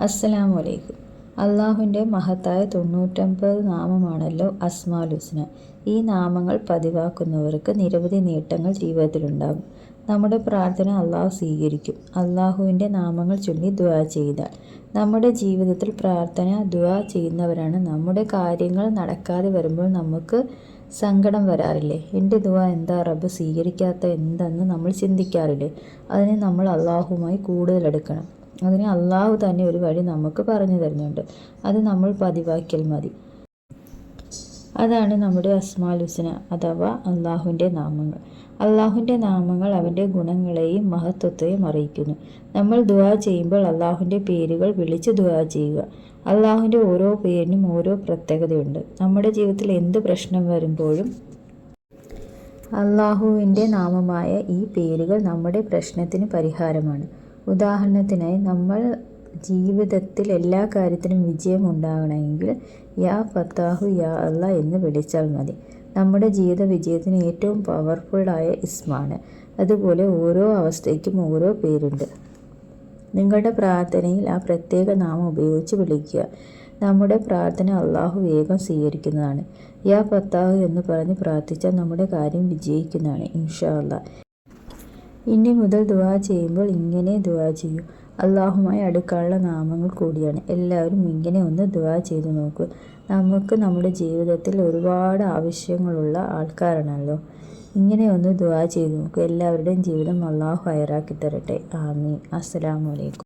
അസ്സലാമു അലൈക്കും. അള്ളാഹുവിൻ്റെ മഹത്തായ 99 നാമമാണല്ലോ അസ്മാഉൽ ഹുസ്ന. ഈ നാമങ്ങൾ പതിവാക്കുന്നവർക്ക് നിരവധി നേട്ടങ്ങൾ ജീവിതത്തിലുണ്ടാകും. നമ്മുടെ പ്രാർത്ഥന അള്ളാഹു സ്വീകരിക്കും. അള്ളാഹുവിൻ്റെ നാമങ്ങൾ ചൊല്ലി ദുആ ചെയ്താൽ. നമ്മുടെ ജീവിതത്തിൽ പ്രാർത്ഥന ദുആ ചെയ്യുന്നവരാണ്. നമ്മുടെ കാര്യങ്ങൾ നടക്കാതെ വരുമ്പോൾ നമുക്ക് സങ്കടം വരാറില്ലേ? എൻ്റെ ദുആ എന്താ റബ്ബ് സ്വീകരിക്കാത്ത എന്തെന്ന് നമ്മൾ ചിന്തിക്കാറില്ലേ? അതിന് നമ്മൾ അള്ളാഹുവുമായി കൂടുതൽ അടുക്കണം. അതിന് അള്ളാഹു തന്നെ ഒരു വഴി നമുക്ക് പറഞ്ഞു തരുന്നുണ്ട്. അത് നമ്മൾ പതിവാക്കിയാൽ മതി. അതാണ് നമ്മുടെ അസ്മാഉൽ ഹുസ്ന അഥവാ അള്ളാഹുവിൻ്റെ നാമങ്ങൾ. അള്ളാഹുവിൻ്റെ നാമങ്ങൾ അവൻ്റെ ഗുണങ്ങളെയും മഹത്വത്തെയും അറിയിക്കുന്നു. നമ്മൾ ദുആ ചെയ്യുമ്പോൾ അള്ളാഹുവിൻ്റെ പേരുകൾ വിളിച്ച് ദുആ ചെയ്യുക. അള്ളാഹുവിൻ്റെ ഓരോ പേരിനും ഓരോ പ്രത്യേകതയുണ്ട്. നമ്മുടെ ജീവിതത്തിൽ എന്ത് പ്രശ്നം വരുമ്പോഴും അള്ളാഹുവിൻ്റെ നാമമായ ഈ പേരുകൾ നമ്മുടെ പ്രശ്നത്തിന് പരിഹാരമാണ്. ഉദാഹരണത്തിനായി നമ്മൾ ജീവിതത്തിൽ എല്ലാ കാര്യത്തിനും വിജയം ഉണ്ടാകണമെങ്കിൽ യാ ഫത്താഹു യാ അല്ലാ എന്ന് വിളിച്ചാൽ മതി. നമ്മുടെ ജീവിത വിജയത്തിന് ഏറ്റവും പവർഫുള്ളായ ഇസ്മാണ്. അതുപോലെ ഓരോ അവസ്ഥയ്ക്കും ഓരോ പേരുണ്ട്. നിങ്ങളുടെ പ്രാർത്ഥനയിൽ ആ പ്രത്യേക നാമം ഉപയോഗിച്ച് വിളിക്കുക. നമ്മുടെ പ്രാർത്ഥന അള്ളാഹു വേഗം സ്വീകരിക്കുന്നതാണ്. യാ ഫത്താഹു എന്ന് പറഞ്ഞ് പ്രാർത്ഥിച്ചാൽ നമ്മുടെ കാര്യം വിജയിക്കുന്നതാണ് ഇൻഷാ അല്ലാ. ഇനി മുതൽ ദുആ ചെയ്യുമ്പോൾ ഇങ്ങനെ ദുആ ചെയ്യൂ. അള്ളാഹുമായി അടുക്കാനുള്ള നാമങ്ങൾ കൂടിയാണ്. എല്ലാവരും ഇങ്ങനെ ഒന്ന് ദുആ ചെയ്തു നോക്കൂ. നമുക്ക് നമ്മുടെ ജീവിതത്തിൽ ഒരുപാട് ആവശ്യങ്ങളുള്ള ആൾക്കാരാണല്ലോ. ഇങ്ങനെ ഒന്ന് ദുആ ചെയ്തു നോക്കൂ. എല്ലാവരുടെയും ജീവിതം അള്ളാഹു ഹൈറാക്കി തരട്ടെ. ആമീൻ. അസ്സലാമു അലൈക്കും.